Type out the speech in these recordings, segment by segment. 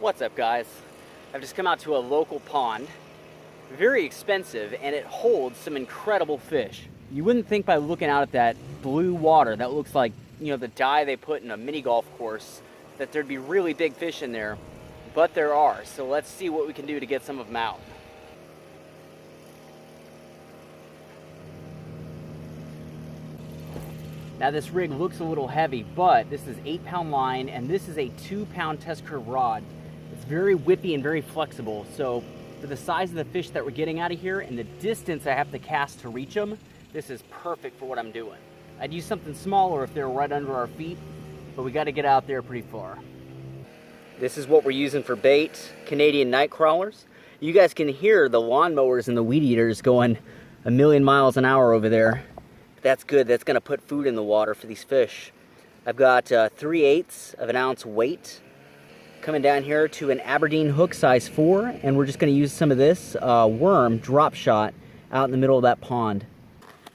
What's up, guys? I've just come out to a local pond. Very expensive, and it holds some incredible fish. You wouldn't think by looking out at that blue water that looks like, the dye they put in a mini golf course, that there'd be really big fish in there, but there are. So let's see what we can do to get some of them out. Now this rig looks a little heavy, but this is 8-pound line, and this is a 2-pound test curve rod. It's very whippy and very flexible. So for the size of the fish that we're getting out of here and the distance I have to cast to reach them, this is perfect for what I'm doing. I'd use something smaller if they were right under our feet, but we got to get out there pretty far. This is what we're using for bait, Canadian night crawlers. You guys can hear the lawnmowers and the weed eaters going a million miles an hour over there. That's good. That's going to put food in the water for these fish. I've got 3/8 of an ounce weight coming down here to an Aberdeen hook size 4, and we're just going to use some of this worm drop shot out in the middle of that pond.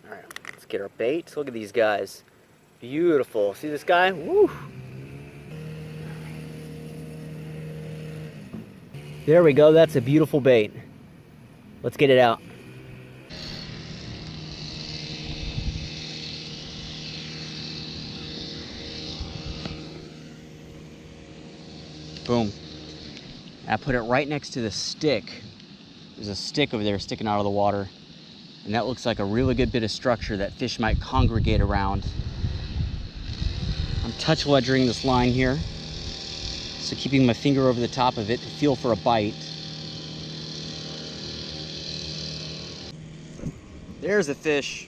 All right, let's get our bait. Look at these guys. Beautiful. See this guy? Woo! There we go. That's a beautiful bait. Let's get it out. Boom. I put it right next to the stick. There's a stick over there sticking out of the water. And that looks like a really good bit of structure that fish might congregate around. I'm touch ledgering this line here. So keeping my finger over the top of it to feel for a bite. There's a fish.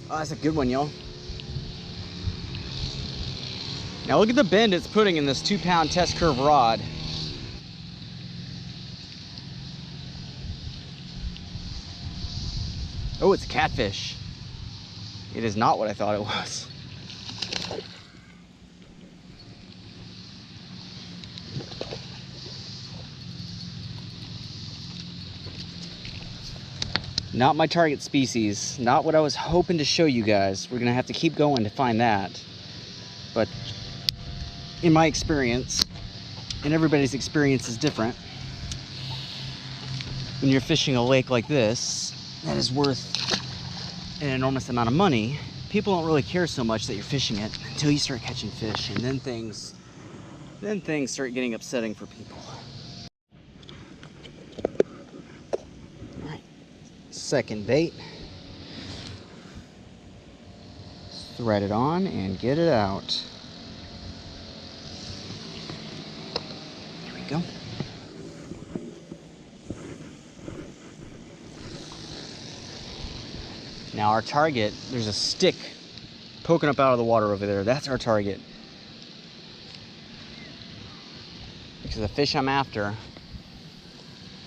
Oh, that's a good one, y'all. Now look at the bend it's putting in this 2-pound test curve rod. Oh, it's a catfish. It is not what I thought it was. Not my target species. Not what I was hoping to show you guys. We're gonna have to keep going to find that. But in my experience, and everybody's experience is different, when you're fishing a lake like this, that is worth an enormous amount of money, people don't really care so much that you're fishing it until you start catching fish, and then things start getting upsetting for people. All right, second bait. Thread it on and get it out. There we go. Now our target, there's a stick poking up out of the water over there. That's our target. Because the fish I'm after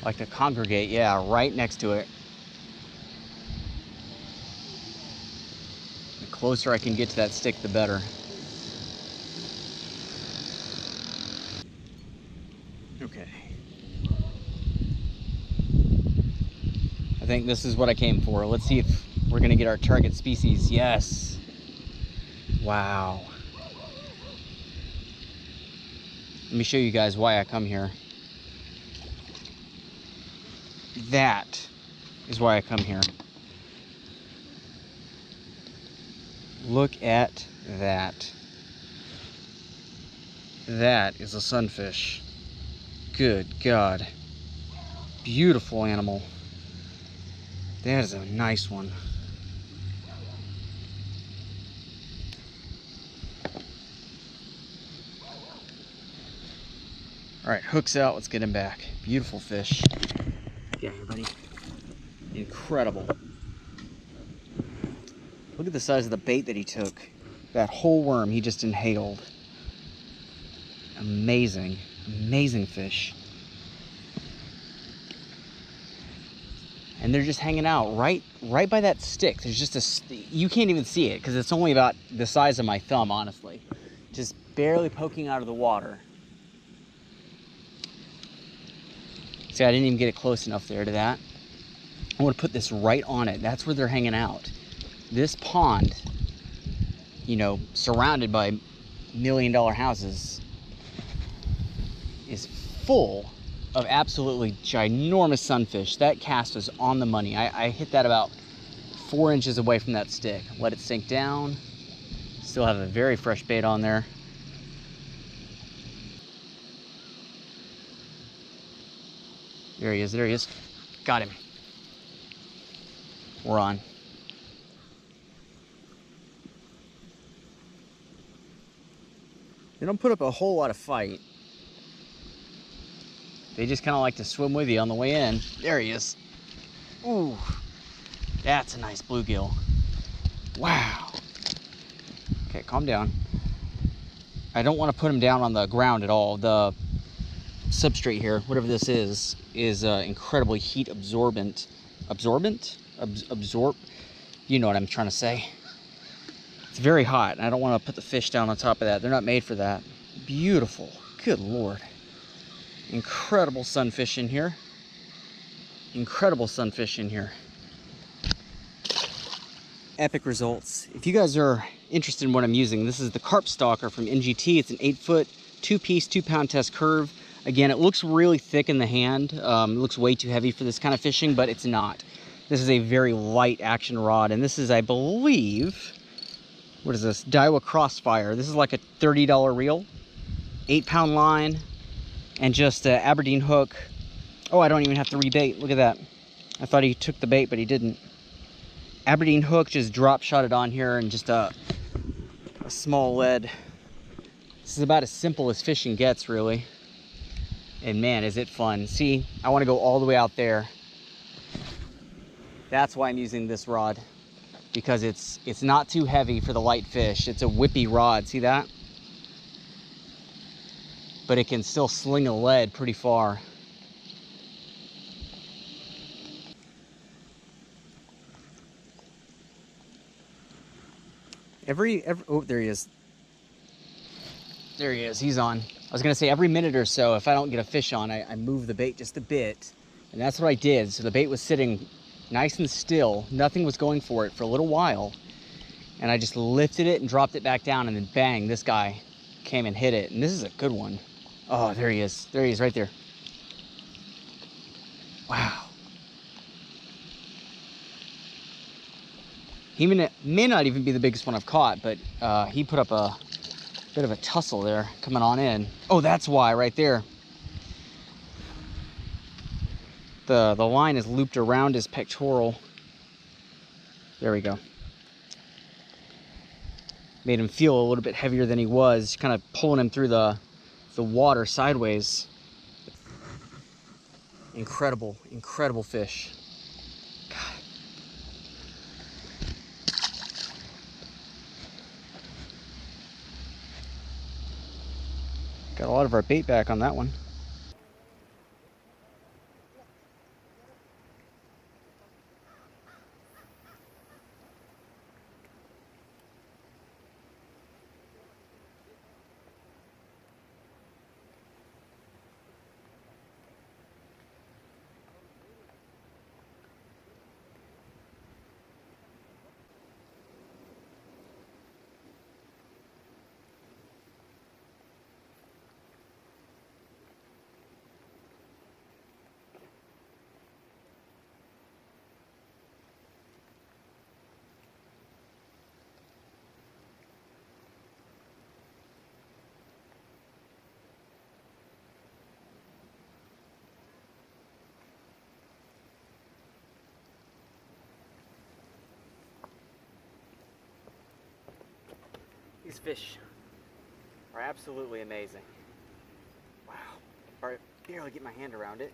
like to congregate, yeah, right next to it. The closer I can get to that stick, the better. Okay. I think this is what I came for. Let's see if we're gonna get our target species. Yes. Wow. Let me show you guys why I come here. That is why I come here. Look at that. That is a sunfish. Good God. Beautiful animal. That is a nice one. All right, hook's out. Let's get him back. Beautiful fish. Get here, buddy. Incredible. Look at the size of the bait that he took. That whole worm he just inhaled. Amazing, amazing fish. And they're just hanging out right by that stick. There's just you can't even see it because it's only about the size of my thumb, honestly. Just barely poking out of the water. See, I didn't even get it close enough there to that. I want to put this right on it. That's where they're hanging out. This pond, surrounded by $1 million houses, is full of absolutely ginormous sunfish. That cast was on the money. I hit that about 4 inches away from that stick. Let it sink down. Still have a very fresh bait on there. There he is, there he is. Got him. We're on. They don't put up a whole lot of fight. They just kind of like to swim with you on the way in. There he is. Ooh, that's a nice bluegill. Wow. Okay, calm down. I don't want to put him down on the ground at all. The substrate here, whatever this is incredibly heat absorbent. Absorb? You know what I'm trying to say. It's very hot, and I don't want to put the fish down on top of that. They're not made for that. Beautiful. Good Lord. Incredible sunfish in here. Incredible sunfish in here. Epic results. If you guys are interested in what I'm using, this is the Carp Stalker from NGT. It's an 8-foot, 2-piece, 2-pound test curve. Again, it looks really thick in the hand. It looks way too heavy for this kind of fishing, but it's not. This is a very light action rod, and this is, I believe, what is this? Daiwa Crossfire. This is like a $30 reel, 8-pound line, and just an Aberdeen hook. Oh, I don't even have to rebait. Look at that. I thought he took the bait, but he didn't. Aberdeen hook, just drop shot it on here, and just a small lead. This is about as simple as fishing gets, really. And man, is it fun. See, I want to go all the way out there. That's why I'm using this rod, because it's not too heavy for the light fish. It's a whippy rod, see that? But it can still sling a lead pretty far. Oh, there he is. There he is, he's on. I was gonna say every minute or so, if I don't get a fish on, I move the bait just a bit. And that's what I did. So the bait was sitting nice and still. Nothing was going for it for a little while. And I just lifted it and dropped it back down, and then bang, this guy came and hit it. And this is a good one. Oh, there he is. There he is right there. Wow. He may not even be the biggest one I've caught, but he put up a bit of a tussle there coming on in. Oh, that's why right there. The line is looped around his pectoral. There we go. Made him feel a little bit heavier than he was, kind of pulling him through the water sideways. Incredible, incredible fish. God. Got a lot of our bait back on that one. These fish are absolutely amazing. Wow. I barely get my hand around it.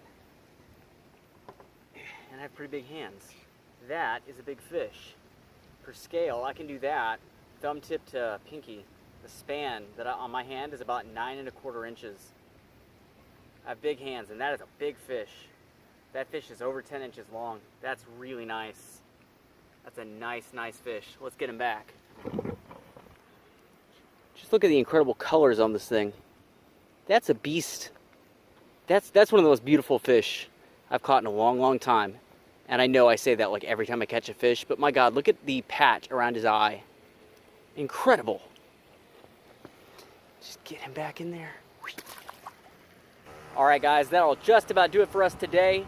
And I have pretty big hands. That is a big fish. For scale, I can do that, thumb tip to pinky. The span that on my hand is about 9¼ inches. I have big hands, and that is a big fish. That fish is over 10 inches long. That's really nice. That's a nice, nice fish. Let's get him back. Just look at the incredible colors on this thing. That's a beast. That's one of the most beautiful fish I've caught in a long, long time. And I know I say that like every time I catch a fish, but my God, look at the patch around his eye. Incredible. Just get him back in there. All right, guys, that'll just about do it for us today.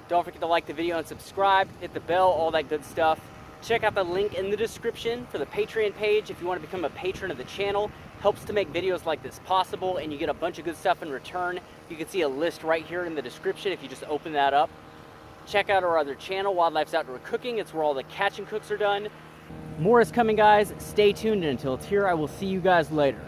Don't forget to like the video and subscribe, hit the bell, all that good stuff. Check out the link in the description for the Patreon page if you want to become a patron of the channel. Helps to make videos like this possible, and you get a bunch of good stuff in return. You can see a list right here in the description if you just open that up. Check out our other channel, Wildlife's Outdoor Cooking. It's where all the catch and cooks are done. More is coming, guys. Stay tuned, and until it's here, I will see you guys later.